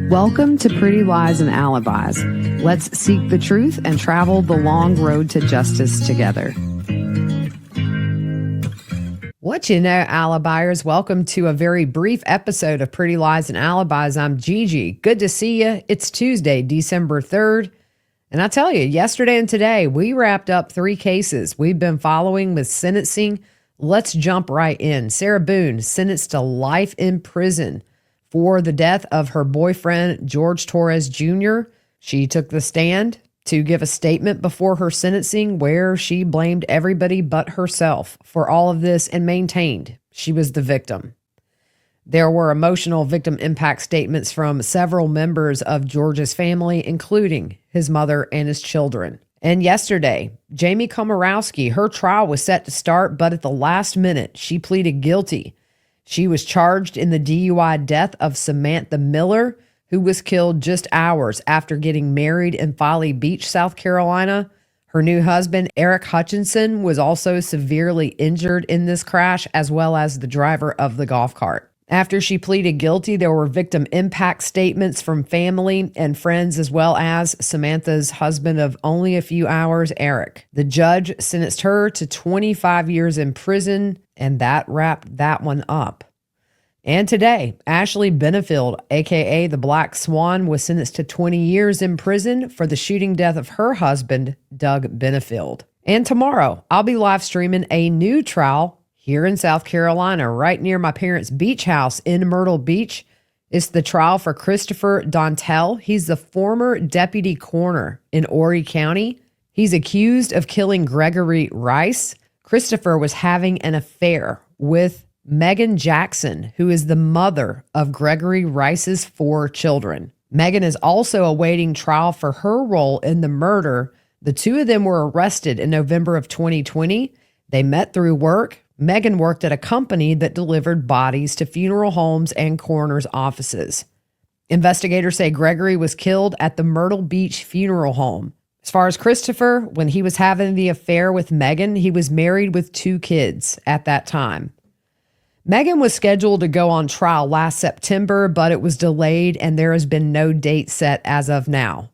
Welcome to Pretty Lies and Alibis. Let's seek the truth and travel the long road to justice together. What you know, Alibiers, welcome to a very brief episode of Pretty Lies and Alibis. I'm Gigi. Good to see you. It's Tuesday, December 3rd. And I tell you, yesterday and today, we wrapped up 3 cases we've been following with sentencing. Let's jump right in. Sarah Boone sentenced to life in prison for the death of her boyfriend, George Torres Jr. She took the stand to give a statement before her sentencing where she blamed everybody but herself for all of this and maintained she was the victim. There were emotional victim impact statements from several members of George's family, including his mother and his children. And yesterday, Jamie Komoroski, her trial was set to start, but at the last minute, she pleaded guilty. She was charged in the DUI death of Samantha Miller, who was killed just hours after getting married in Folly Beach, South Carolina. Her new husband, Eric Hutchinson, was also severely injured in this crash, as well as the driver of the golf cart. After she pleaded guilty, there were victim impact statements from family and friends, as well as Samantha's husband of only a few hours, Eric. The judge sentenced her to 25 years in prison, and that wrapped that one up. And today, Ashley Benefield, aka the Black Swan, was sentenced to 20 years in prison for the shooting death of her husband, Doug Benefield. And tomorrow, I'll be live streaming a new trial here in South Carolina, right near my parents' beach house in Myrtle Beach. It's the trial for Christopher Dontell. He's the former deputy coroner in Horry County. He's accused of killing Gregory Rice. Christopher was having an affair with Megan Jackson, who is the mother of Gregory Rice's 4 children. Megan is also awaiting trial for her role in the murder. The 2 of them were arrested in November of 2020. They met through work. Megan worked at a company that delivered bodies to funeral homes and coroner's offices. Investigators say Gregory was killed at the Myrtle Beach funeral home. As far as Christopher, when he was having the affair with Megan, he was married with 2 kids at that time. Megan was scheduled to go on trial last September, but it was delayed and there has been no date set as of now.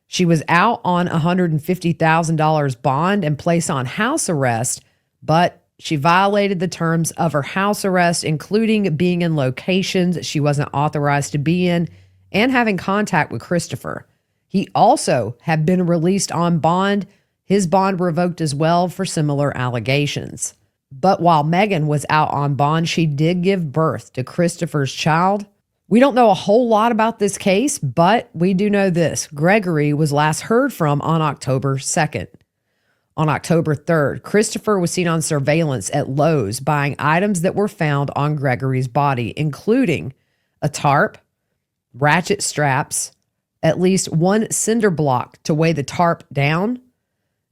She was out on $150,000 bond and placed on house arrest, but she violated the terms of her house arrest, including being in locations she wasn't authorized to be in and having contact with Christopher. He also had been released on bond, his bond revoked as well for similar allegations. But while Megan was out on bond, she did give birth to Christopher's child. We don't know a whole lot about this case, but we do know this. Gregory was last heard from on October 2nd. On October 3rd, Christopher was seen on surveillance at Lowe's buying items that were found on Gregory's body, including a tarp, ratchet straps, at least 1 cinder block to weigh the tarp down,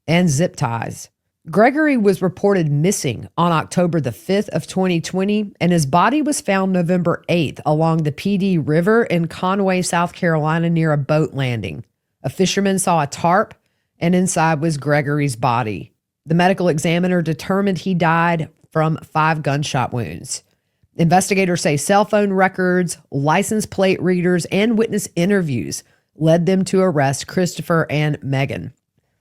and zip ties. Gregory was reported missing on October the 5th of 2020, and his body was found November 8th along the PD River in Conway, South Carolina, near a boat landing. A fisherman saw a tarp, and inside was Gregory's body. The medical examiner determined he died from 5 gunshot wounds. Investigators say cell phone records, license plate readers, and witness interviews led them to arrest Christopher and Megan.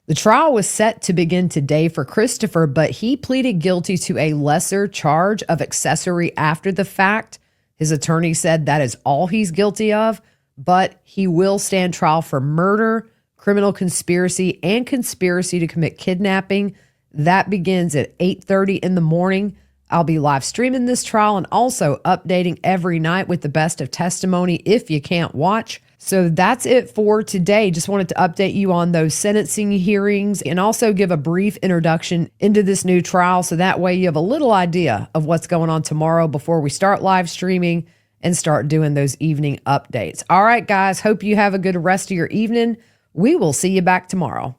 The trial was set to begin today for Christopher, but he pleaded guilty to a lesser charge of accessory after the fact. His attorney said that is all he's guilty of, but he will stand trial for murder, criminal conspiracy, and conspiracy to commit kidnapping. That begins at 8:30 in the morning. I'll be live streaming this trial and also updating every night with the best of testimony if you can't watch. So that's it for today. Just wanted to update you on those sentencing hearings and also give a brief introduction into this new trial. So that way you have a little idea of what's going on tomorrow before we start live streaming and start doing those evening updates. All right, guys, hope you have a good rest of your evening. We will see you back tomorrow.